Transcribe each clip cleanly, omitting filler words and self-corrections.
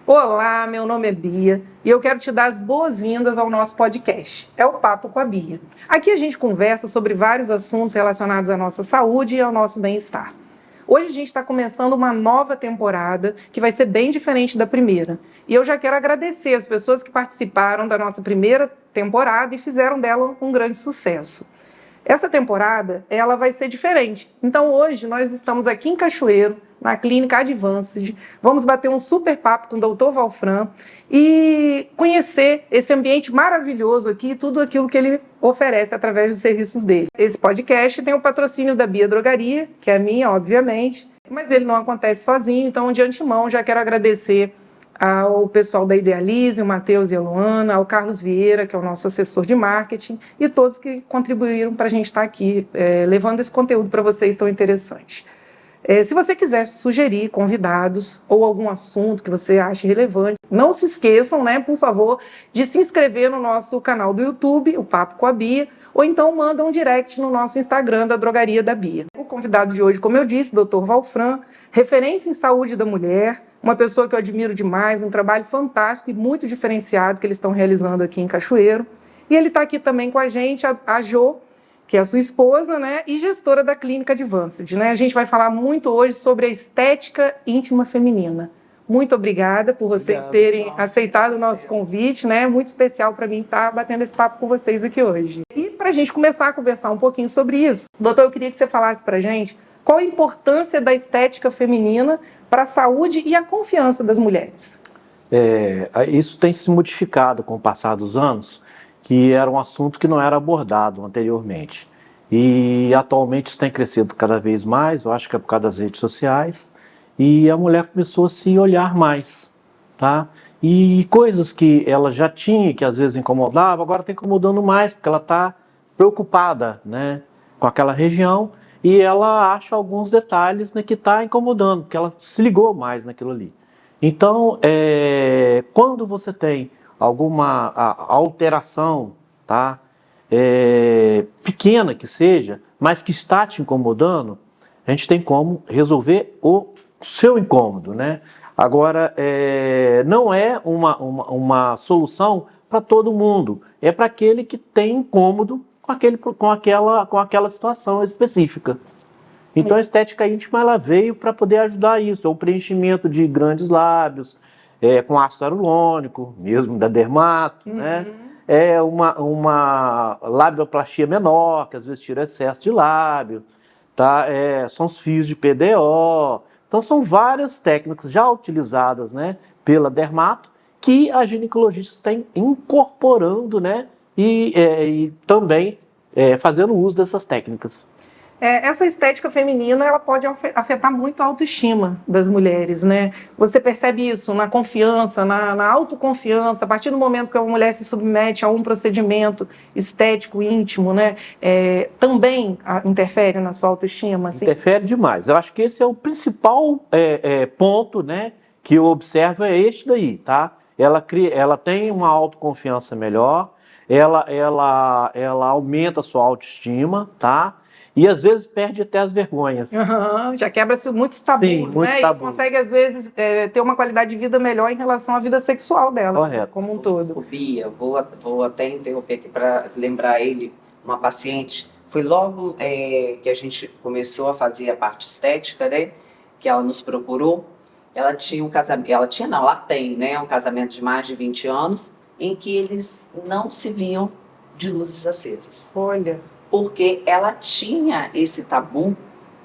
Olá, meu nome é Bia e eu quero te dar as boas-vindas ao nosso podcast. É o Papo com a Bia. Aqui a gente conversa sobre vários assuntos relacionados à nossa saúde e ao nosso bem-estar. Hoje a gente está começando uma nova temporada que vai ser bem diferente da primeira. E eu já quero agradecer as pessoas que participaram da nossa primeira temporada e fizeram dela um grande sucesso. Essa temporada, ela vai ser diferente. Então, hoje, nós estamos aqui em Cachoeiro, na Clínica Advanced. Vamos bater um super papo com o Dr. Valfran e conhecer esse ambiente maravilhoso aqui e tudo aquilo que ele oferece através dos serviços dele. Esse podcast tem o patrocínio da Bia Drogaria, que é minha, obviamente, mas ele não acontece sozinho, então, de antemão, já quero agradecer ao pessoal da Idealize, o Matheus e a Luana, ao Carlos Vieira, que é o nosso assessor de marketing, e todos que contribuíram para a gente estar aqui levando esse conteúdo para vocês tão interessante. Se você quiser sugerir convidados ou algum assunto que você ache relevante, não se esqueçam, por favor, de se inscrever no nosso canal do YouTube, o Papo com a Bia, ou então manda um direct no nosso Instagram da Drogaria da Bia. O convidado de hoje, como eu disse, Dr. Valfran, referência em saúde da mulher, uma pessoa que eu admiro demais, um trabalho fantástico e muito diferenciado que eles estão realizando aqui em Cachoeiro. E ele está aqui também com a gente, a Jo, que é a sua esposa, e gestora da Clínica Advanced. A gente vai falar muito hoje sobre a estética íntima feminina. Muito obrigada por vocês terem aceitado o nosso convite, muito especial para mim estar batendo esse papo com vocês aqui hoje. E para a gente começar a conversar um pouquinho sobre isso, doutor, eu queria que você falasse para a gente qual a importância da estética feminina para a saúde e a confiança das mulheres. Isso tem se modificado com o passar dos anos, que era um assunto que não era abordado anteriormente. E atualmente isso tem crescido cada vez mais, eu acho que é por causa das redes sociais, e a mulher começou a se olhar mais, tá? E coisas que ela já tinha, que às vezes incomodava, agora está incomodando mais, porque ela está preocupada, com aquela região, e ela acha alguns detalhes que está incomodando, porque ela se ligou mais naquilo ali. Então, quando você tem alguma alteração, tá? Pequena que seja, mas que está te incomodando, a gente tem como resolver o seu incômodo, Agora, não é uma solução para todo mundo, é para aquele que tem incômodo com aquela situação específica. Então a estética íntima ela veio para poder ajudar isso, o preenchimento de grandes lábios, com ácido hialurônico, mesmo da dermato, uma labioplastia menor, que às vezes tira excesso de lábio, tá? São os fios de PDO. Então são várias técnicas já utilizadas, pela dermato, que a ginecologista está incorporando, e também fazendo uso dessas técnicas. Essa estética feminina ela pode afetar muito a autoestima das mulheres, Você percebe isso na confiança, na autoconfiança, a partir do momento que a mulher se submete a um procedimento estético íntimo, também interfere na sua autoestima? Assim? Interfere demais. Eu acho que esse é o principal ponto, que eu observo é este daí, tá? Ela tem uma autoconfiança melhor, ela aumenta a sua autoestima, tá? E às vezes perde até as vergonhas. Já quebra-se muitos tabus, Sim, muitos tabus. E consegue, às vezes, ter uma qualidade de vida melhor em relação à vida sexual dela, correto, como um todo. Bia, vou até interromper aqui para lembrar ele, uma paciente, foi logo que a gente começou a fazer a parte estética, que ela nos procurou. Ela tinha um casamento, ela tem, um casamento de mais de 20 anos, em que eles não se viam de luzes acesas. Olha. Porque ela tinha esse tabu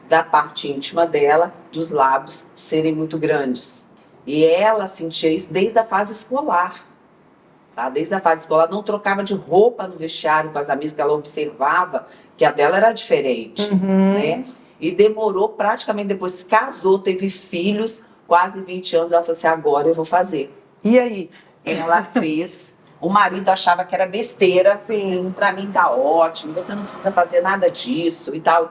da parte íntima dela, dos lábios serem muito grandes. E ela sentia isso desde a fase escolar. Tá? Desde a fase escolar, não trocava de roupa no vestiário com as amigas, que ela observava que a dela era diferente. E demorou praticamente, depois casou, teve filhos, quase 20 anos, ela falou assim, agora eu vou fazer. E aí? Ela fez... O marido achava que era besteira, assim, para mim tá ótimo, você não precisa fazer nada disso, e tal.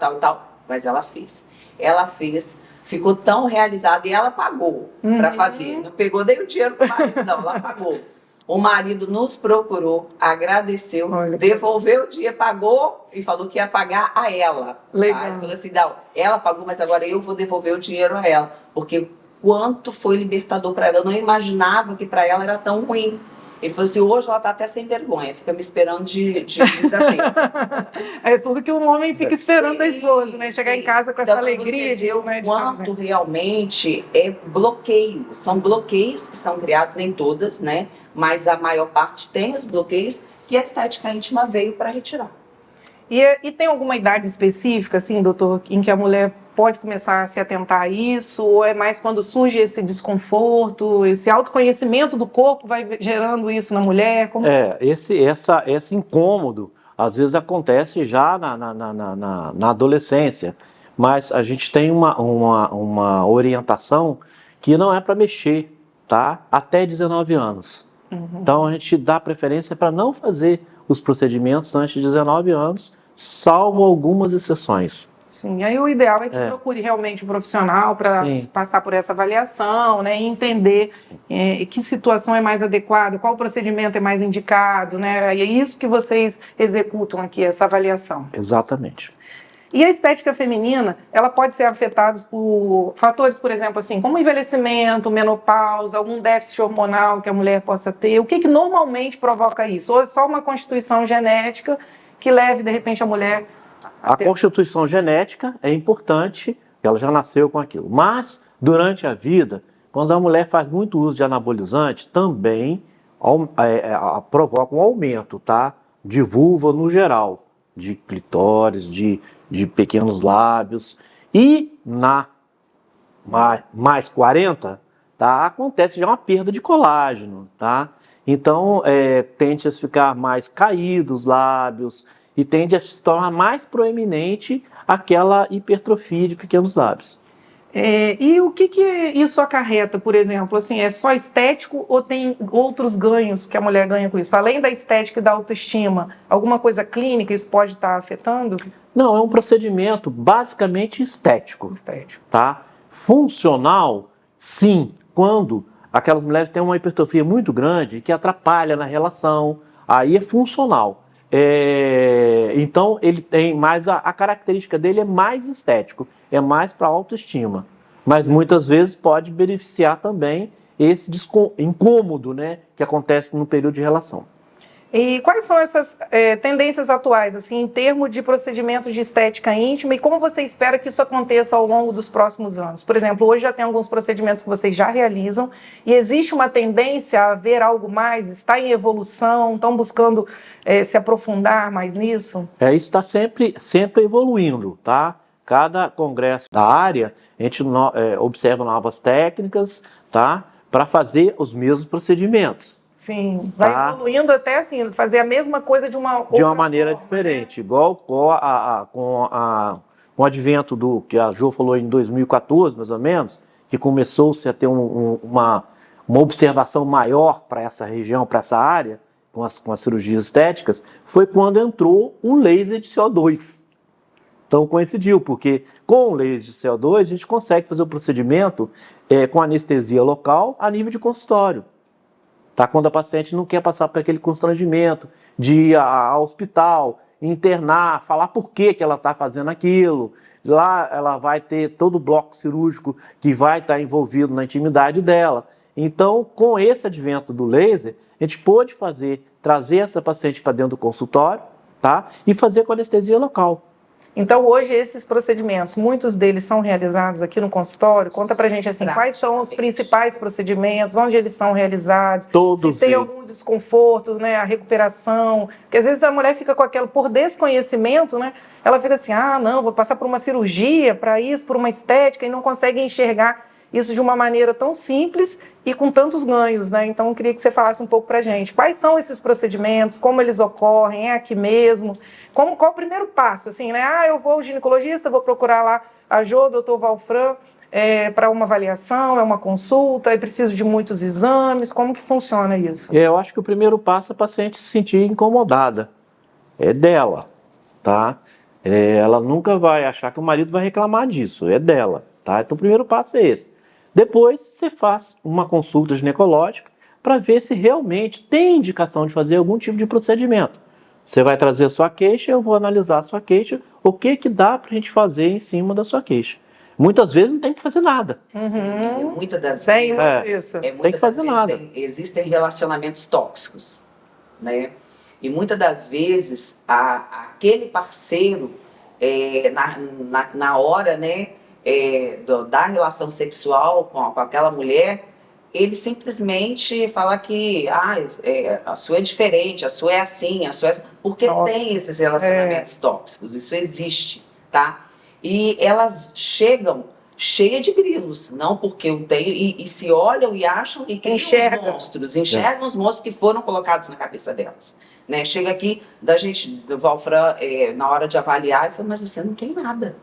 Mas ela fez. Ela fez, ficou tão realizada e ela pagou para fazer. Não pegou nem o dinheiro pro marido, não, ela pagou. O marido nos procurou, agradeceu, devolveu o dinheiro, pagou e falou que ia pagar a ela. Legal. Tá? Ele falou assim, não, ela pagou, mas agora eu vou devolver o dinheiro a ela, porque quanto foi libertador para ela. Eu não imaginava que para ela era tão ruim. Ele falou assim, hoje ela está até sem vergonha, fica me esperando de luz acesa. É tudo que um homem fica esperando da esposa, né? Chegar em casa com essa Então, alegria você vê o né, quanto realmente é bloqueio. São bloqueios que são criados, nem todas, né? Mas a maior parte tem os bloqueios que a estética íntima veio para retirar. E tem alguma idade específica, assim, doutor, em que a mulher pode começar a se atentar a isso? Ou é mais quando surge esse desconforto, esse autoconhecimento do corpo vai gerando isso na mulher? Como... Esse incômodo, às vezes acontece já na adolescência, mas a gente tem uma orientação que não é para mexer, tá? Até 19 anos. Então a gente dá preferência para não fazer os procedimentos antes de 19 anos, salvo algumas exceções. Sim, aí o ideal é que procure realmente um profissional para passar por essa avaliação, né, e entender que situação é mais adequada, qual procedimento é mais indicado, né, e é isso que vocês executam aqui, essa avaliação. Exatamente. E a estética feminina, ela pode ser afetada por fatores, por exemplo, assim, como envelhecimento, menopausa, algum déficit hormonal que a mulher possa ter. O que normalmente provoca isso? Ou é só uma constituição genética que leve, de repente, a mulher a ter... constituição genética é importante, ela já nasceu com aquilo. Mas, durante a vida, quando a mulher faz muito uso de anabolizante, também provoca um aumento, tá? De vulva no geral, de clitóris, de pequenos lábios. E na mais 40, tá, acontece já uma perda de colágeno, tá? Então, tende a ficar mais caídos os lábios e tende a se tornar mais proeminente aquela hipertrofia de pequenos lábios. E o que isso acarreta, por exemplo? Assim, é só estético ou tem outros ganhos que a mulher ganha com isso? Além da estética e da autoestima, alguma coisa clínica isso pode estar afetando? Não, é um procedimento basicamente estético. Tá? Funcional, sim, quando aquelas mulheres têm uma hipertrofia muito grande que atrapalha na relação, aí é funcional. Então, ele tem mais a característica dele é mais estético, é mais para autoestima. Mas muitas vezes pode beneficiar também esse incômodo, né, que acontece no período de relação. E quais são essas tendências atuais, assim, em termos de procedimentos de estética íntima e como você espera que isso aconteça ao longo dos próximos anos? Por exemplo, hoje já tem alguns procedimentos que vocês já realizam e existe uma tendência a ver algo mais? Está em evolução? Estão buscando se aprofundar mais nisso? Isso está sempre evoluindo, tá? Cada congresso da área, a gente observa novas técnicas, tá? Para fazer os mesmos procedimentos. Sim, vai evoluindo até assim, fazer a mesma coisa de uma maneira forma, diferente, né? Igual com o advento que a Jo falou em 2014, mais ou menos, que começou-se a ter uma observação maior para essa região, para essa área, com as cirurgias estéticas, foi quando entrou o laser de CO2. Então coincidiu, porque com o laser de CO2 a gente consegue fazer o procedimento com anestesia local a nível de consultório. Tá? Quando a paciente não quer passar por aquele constrangimento de ir ao hospital, internar, falar por que ela está fazendo aquilo. Lá ela vai ter todo o bloco cirúrgico que vai estar envolvido na intimidade dela. Então, com esse advento do laser, a gente pôde trazer essa paciente para dentro do consultório, tá? E fazer com anestesia local. Então, hoje, esses procedimentos, muitos deles são realizados aqui no consultório. Conta pra gente, assim, quais são os principais procedimentos, onde eles são realizados, todos se tem algum desconforto, né, a recuperação. Porque, às vezes, a mulher fica com aquilo, por desconhecimento, né, ela fica assim, não, vou passar por uma cirurgia para isso, por uma estética, e não consegue enxergar isso de uma maneira tão simples e com tantos ganhos, né? Então, eu queria que você falasse um pouco pra gente. Quais são esses procedimentos, como eles ocorrem, é aqui mesmo? Qual o primeiro passo, assim, né? Eu vou ao ginecologista, vou procurar lá a Jo, o doutor Valfran, para uma avaliação, é uma consulta, eu preciso de muitos exames, como que funciona isso? Eu acho que o primeiro passo é a paciente se sentir incomodada, é dela, tá? Ela nunca vai achar que o marido vai reclamar disso, é dela, tá? Então o primeiro passo é esse. Depois você faz uma consulta ginecológica para ver se realmente tem indicação de fazer algum tipo de procedimento. Você vai trazer a sua queixa, eu vou analisar a sua queixa, o que dá para a gente fazer em cima da sua queixa. Muitas vezes não tem que fazer nada. E muitas das Tem vezes, isso. Tem que fazer nada. Existem relacionamentos tóxicos, né? E muitas das vezes aquele parceiro na hora, né, da relação sexual com aquela mulher, ele simplesmente fala que a sua é diferente, a sua é assim, a sua é assim, porque Nossa. tem esses relacionamentos tóxicos, isso existe, tá? E elas chegam cheia de grilos, não porque eu tenho, e se olham e acham e criam Enxergam. os monstros, enxergam os monstros que foram colocados na cabeça delas. Né? Chega aqui, da gente, do Valfran, na hora de avaliar, ele fala, mas você não tem nada.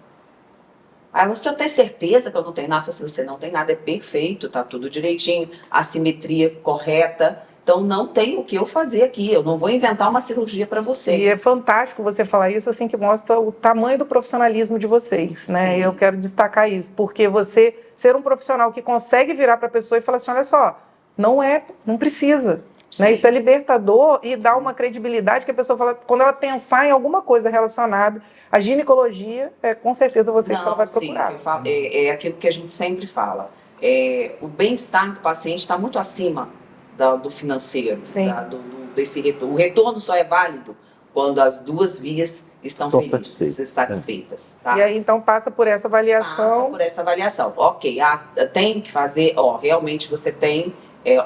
Aí você tem certeza que eu não tenho nada? Eu falei, você não tem nada, é perfeito, tá tudo direitinho, a simetria correta, então não tem o que eu fazer aqui, eu não vou inventar uma cirurgia para você. E é fantástico você falar isso, assim, que mostra o tamanho do profissionalismo de vocês, né? Sim. Eu quero destacar isso, porque você ser um profissional que consegue virar para a pessoa e falar assim, olha só, não precisa. Né? Isso é libertador e dá uma credibilidade que a pessoa fala, quando ela pensar em alguma coisa relacionada à ginecologia, com certeza vocês que ela vai procurar. Sim, é aquilo que a gente sempre fala. O bem-estar do paciente está muito acima do financeiro, desse retorno. O retorno só é válido quando as duas vias estão felizes, satisfeitas. Tá? E aí, então, passa por essa avaliação. Passa por essa avaliação. Ok, tem que fazer, realmente você tem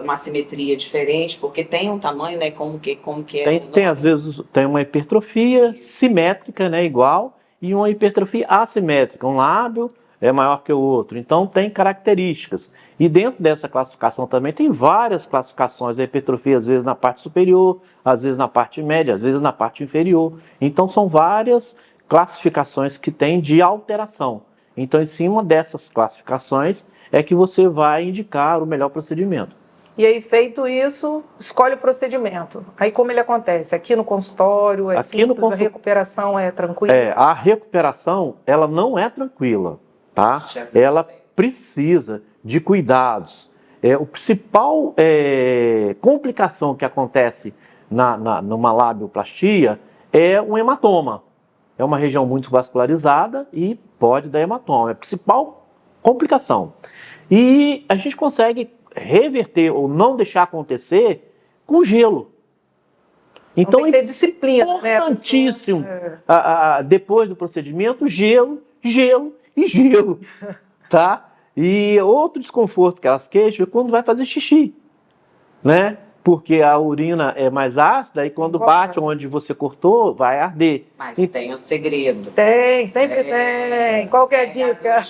uma simetria diferente, porque tem um tamanho, né, como que é. Tem às vezes, tem uma hipertrofia simétrica, né, igual, e uma hipertrofia assimétrica. Um lábio é maior que o outro. Então, tem características. E dentro dessa classificação também tem várias classificações. A hipertrofia, às vezes, na parte superior, às vezes na parte média, às vezes na parte inferior. Então, são várias classificações que tem de alteração. Então, em cima dessas classificações, é que você vai indicar o melhor procedimento. E aí, feito isso, escolhe o procedimento. Aí, como ele acontece? Aqui no consultório, simples, a recuperação é tranquila? A recuperação, ela não é tranquila, tá? Ela precisa de cuidados. O principal complicação que acontece numa labioplastia é um hematoma. É uma região muito vascularizada e pode dar hematoma. É a principal complicação. E a gente consegue reverter ou não deixar acontecer com gelo. Então tem que ter disciplina, importantíssimo, depois do procedimento, gelo, gelo e gelo, tá? E outro desconforto que elas queixam é quando vai fazer xixi, né? Porque a urina é mais ácida e quando bate onde você cortou, vai arder. Mas tem um segredo. Tem, sempre tem. Qual que é a dica?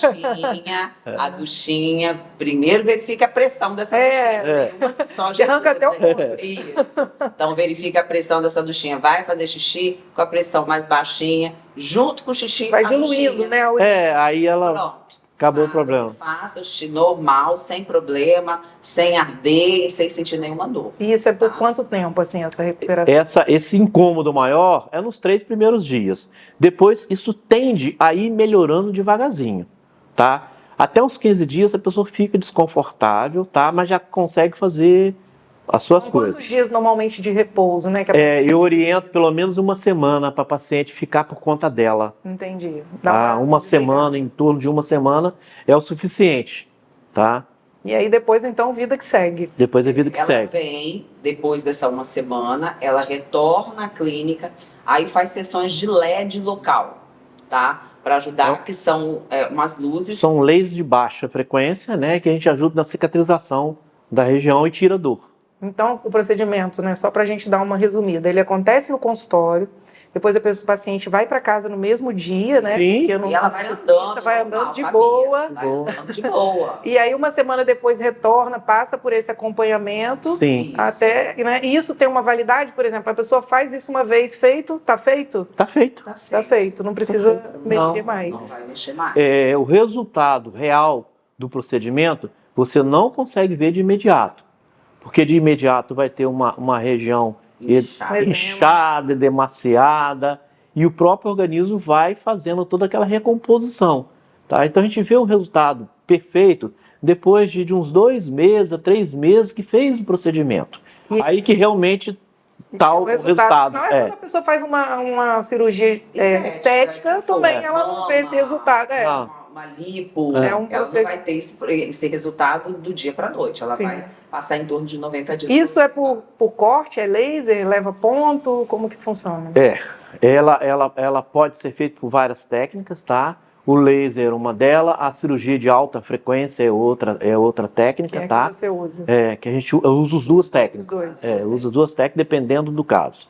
A duchinha, primeiro verifica a pressão dessa duchinha. Tem umas que só Jesus, arranca até o ponto. Isso. Então verifica a pressão dessa duchinha. Vai fazer xixi com a pressão mais baixinha, junto com o xixi. Vai diluindo, né? Aí ela... Pronto. Acabou o problema. Faça o xixi normal, sem problema, sem arder, sem sentir nenhuma dor. E isso é por quanto tempo, assim, essa recuperação? Esse incômodo maior é nos 3 primeiros dias. Depois, isso tende a ir melhorando devagarzinho, tá? Até uns 15 dias a pessoa fica desconfortável, tá? Mas já consegue fazer as suas coisas. Quantos dias normalmente de repouso, né? Eu oriento pelo menos uma semana para a paciente ficar por conta dela. Entendi. Uma semana, em torno de uma semana, é o suficiente, tá? E aí depois, então, vida que segue. Depois é vida que segue. Ela vem, depois dessa uma semana, ela retorna à clínica, aí faz sessões de LED local, tá? Para ajudar, que são umas luzes. São lasers de baixa frequência, né? Que a gente ajuda na cicatrização da região e tira dor. Então, o procedimento, né, só para a gente dar uma resumida, ele acontece no consultório, depois o paciente vai para casa no mesmo dia, né? Sim. E ela vai andando de boa. Vai andando de boa. E aí, uma semana depois, retorna, passa por esse acompanhamento. Sim. Até, né? E isso tem uma validade, por exemplo, a pessoa faz isso uma vez, feito, tá feito? Tá feito. Tá feito, não precisa mexer mais. Não vai mexer mais. O resultado real do procedimento, você não consegue ver de imediato. Porque de imediato vai ter uma região inchada, demasiada, e o próprio organismo vai fazendo toda aquela recomposição. Tá? Então a gente vê o resultado perfeito depois de uns 2 meses a 3 meses que fez o procedimento. Aí que realmente está o resultado. Não é quando a pessoa faz uma cirurgia estética também ela não vê esse resultado. uma lipo, É um ela não procedimento. vai ter esse resultado do dia para a noite. Ela Sim. vai passar em torno de 90 dias. Isso é por corte, é laser, leva ponto, como que funciona? Ela pode ser feita por várias técnicas, tá? O laser é uma delas, a cirurgia de alta frequência é outra técnica, Que é tá? que você usa? Que eu uso as duas técnicas. Os dois. Eu uso as duas técnicas dependendo do caso.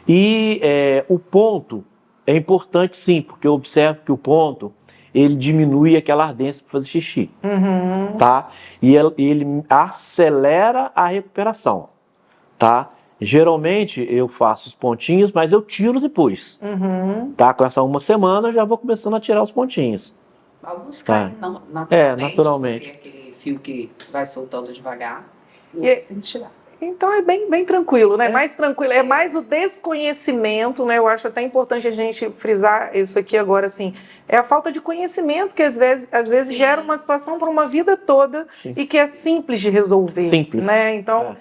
E o ponto é importante sim, porque eu observo que o ponto ele diminui aquela ardência para fazer xixi, Uhum. tá? E ele acelera a recuperação, tá? Geralmente eu faço os pontinhos, mas eu tiro depois. Uhum. Tá? Com essa uma semana eu já vou começando a tirar os pontinhos. Alguns Tá. caem naturalmente. Naturalmente. Porque é aquele fio que vai soltando devagar. E E- outros tem que tirar. Então é bem tranquilo, né? Mais tranquilo. É mais o desconhecimento, né? Eu acho até importante a gente frisar isso aqui agora, assim. É a falta de conhecimento que às vezes Sim. gera uma situação para uma vida toda Sim. e que é simples de resolver, Simples. né? Então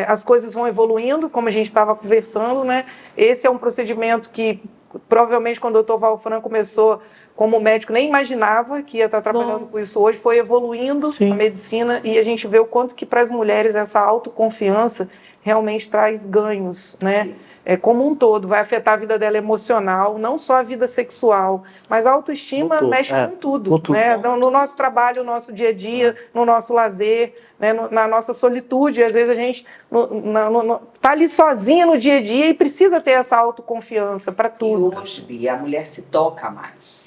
as coisas vão evoluindo, como a gente estava conversando, né? Esse é um procedimento que provavelmente quando o Dr. Valfran começou como médico, nem imaginava que ia estar trabalhando com isso hoje, foi evoluindo Sim. a medicina e a gente vê o quanto que para as mulheres essa autoconfiança realmente traz ganhos, né? Sim. Como um todo, vai afetar a vida dela emocional, não só a vida sexual, mas a autoestima No todo, mexe com tudo, com tudo. né? No nosso trabalho, no nosso dia a dia, no nosso lazer, né? Na nossa solitude, às vezes a gente tá ali sozinha no dia a dia e precisa ter essa autoconfiança para tudo. E hoje, Bia, a mulher se toca mais.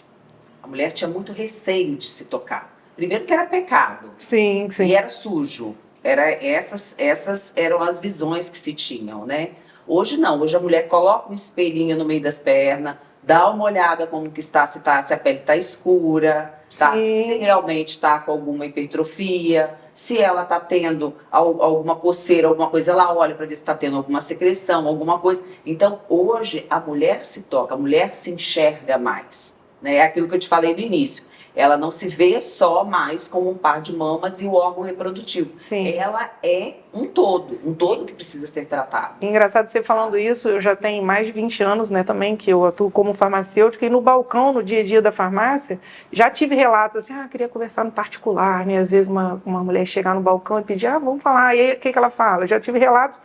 A mulher tinha muito receio de se tocar. Primeiro que era pecado. Sim. E era sujo. Essas eram as visões que se tinham, né? Hoje não. Hoje a mulher coloca um espelhinho no meio das pernas, dá uma olhada como que está, se a pele está escura, tá? Sim. Se realmente está com alguma hipertrofia, se ela está tendo alguma coceira, alguma coisa, ela olha para ver se está tendo alguma secreção, alguma coisa. Então, hoje, a mulher se toca, a mulher se enxerga mais. Né? É aquilo que eu te falei no início. Ela não se vê só mais como um par de mamas e o órgão reprodutivo. Sim. Ela é um todo que precisa ser tratado. Engraçado você falando isso, eu já tenho mais de 20 anos, né, também, que eu atuo como farmacêutica, e no balcão, no dia a dia da farmácia, já tive relatos assim, queria conversar no particular, né, às vezes uma mulher chegar no balcão e pedir, vamos falar, e aí o que ela fala? Já tive relatos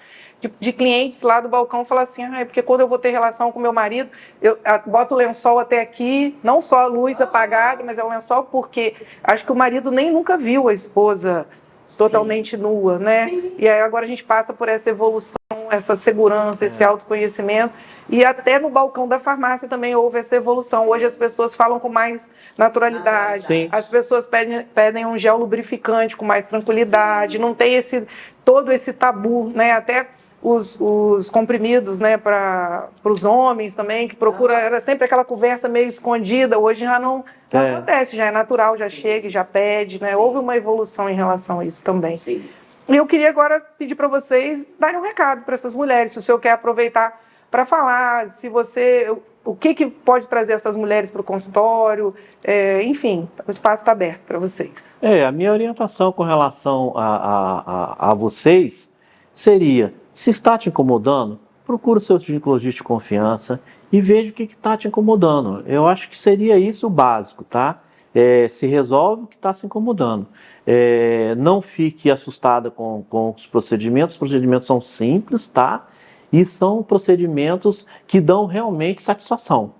de clientes lá do balcão falar assim, é porque quando eu vou ter relação com meu marido, eu boto o lençol até aqui, não só a luz apagada, mas é o lençol porque acho que o marido nem nunca viu a esposa totalmente nua, né? Sim. E aí agora a gente passa por essa evolução, essa segurança, esse autoconhecimento. E até no balcão da farmácia também houve essa evolução. Hoje as pessoas falam com mais naturalidade. Sim. As pessoas pedem um gel lubrificante com mais tranquilidade. Não tem todo esse tabu, né? Até os comprimidos, né, para os homens também, que era sempre aquela conversa meio escondida, hoje já não acontece, já é natural, já chega e já pede, né? Houve uma evolução em relação a isso também. Sim. E eu queria agora pedir para vocês darem um recado para essas mulheres, se o senhor quer aproveitar para falar, o que pode trazer essas mulheres para o consultório, enfim, o espaço está aberto para vocês. A minha orientação com relação a vocês seria, se está te incomodando, procura o seu ginecologista de confiança e veja o que está te incomodando. Eu acho que seria isso o básico, tá? Se resolve o que está se incomodando. Não fique assustada com os procedimentos são simples, tá? E são procedimentos que dão realmente satisfação.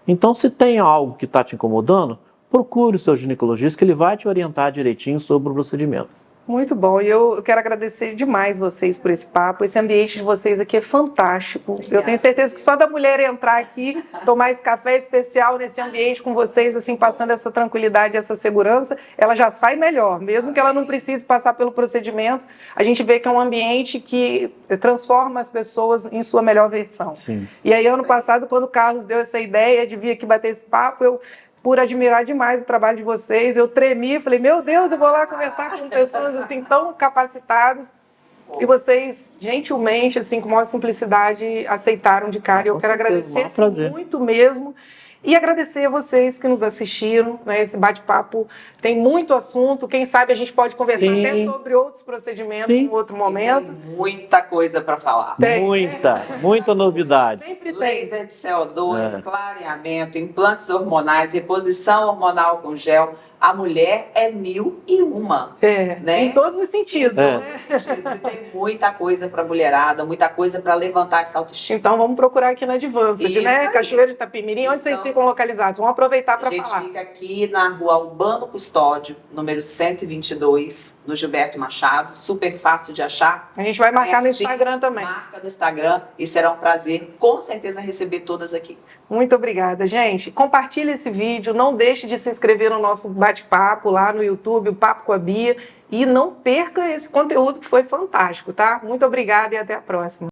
Então, se tem algo que está te incomodando, procure o seu ginecologista que ele vai te orientar direitinho sobre o procedimento. Muito bom, e eu quero agradecer demais vocês por esse papo, esse ambiente de vocês aqui é fantástico. Obrigada. Eu tenho certeza que só da mulher entrar aqui, tomar esse café especial nesse ambiente com vocês, assim, passando essa tranquilidade, essa segurança, ela já sai melhor, mesmo que ela não precise passar pelo procedimento, a gente vê que é um ambiente que transforma as pessoas em sua melhor versão. Sim. E aí, ano passado, quando o Carlos deu essa ideia de vir aqui bater esse papo, por admirar demais o trabalho de vocês, eu tremi, falei, meu Deus, eu vou lá conversar com pessoas assim tão capacitadas, e vocês, gentilmente, assim, com maior simplicidade, aceitaram de cara, e eu quero agradecer muito mesmo, E agradecer a vocês que nos assistiram, né? Esse bate-papo tem muito assunto. Quem sabe a gente pode conversar Sim. até sobre outros procedimentos Sim. em outro momento. Tem muita coisa para falar. Tem. Muita novidade. Sempre tem. Laser de CO2, clareamento, implantes hormonais, reposição hormonal com gel. A mulher é 1001. Né? Em todos os sentidos. É. Né? Você tem muita coisa para mulherada, muita coisa para levantar essa autoestima. Então vamos procurar aqui na Advanced, Isso né? aí. Cachoeiro de Itapemirim, onde vocês ficam localizados? Vamos aproveitar para A gente falar. fica aqui na rua Urbano Custódio, número 122, no Gilberto Machado. Super fácil de achar. A gente vai marcar no Pertinho. Instagram também. Marca no Instagram e será um prazer, com certeza, receber todas aqui. Muito obrigada, gente. Compartilhe esse vídeo, não deixe de se inscrever no nosso bate-papo lá no YouTube, o Papo com a Bia, e não perca esse conteúdo que foi fantástico, tá? Muito obrigada e até a próxima.